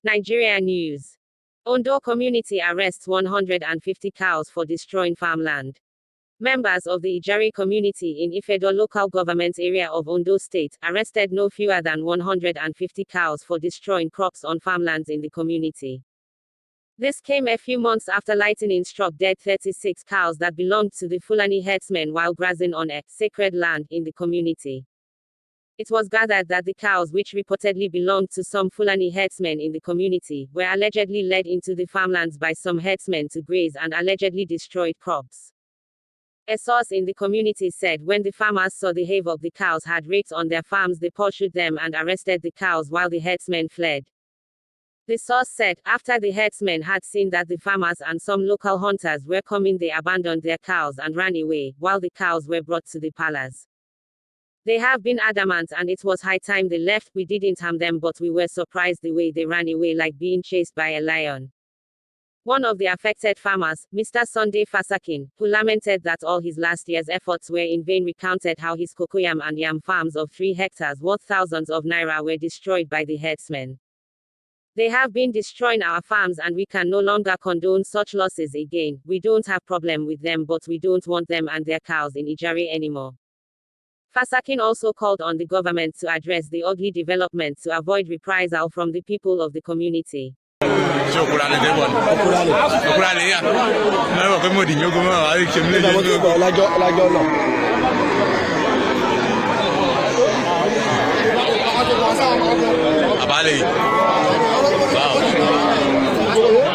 Nigeria news. Ondo community arrests 150 cows for destroying farmland. Members of the Ijare community in Ifedore local government area of Ondo State arrested no fewer than 150 cows for destroying crops on farmlands in the community. This came a few months after lightning struck dead 36 cows that belonged to the Fulani herdsmen while grazing on a sacred land in the community. It was gathered that the cows, which reportedly belonged to some Fulani herdsmen in the community, were allegedly led into the farmlands by some herdsmen to graze and allegedly destroyed crops. A source in the community said when the farmers saw the havoc the cows had wreaked on their farms, they pursued them and arrested the cows while the herdsmen fled. The source said, after the herdsmen had seen that the farmers and some local hunters were coming, they abandoned their cows and ran away, while the cows were brought to the palace. They have been adamant and it was high time they left. We didn't harm them, but we were surprised the way they ran away like being chased by a lion. One of the affected farmers, Mr. Sunday Fasakin, who lamented that all his last year's efforts were in vain, recounted how his cocoyam and yam farms of 3 hectares worth thousands of naira were destroyed by the herdsmen. They have been destroying our farms and we can no longer condone such losses again. We don't have problem with them, but we don't want them and their cows in Ijare anymore. Fasakin also called on the government to address the ugly development to avoid reprisal from the people of the community. Wow.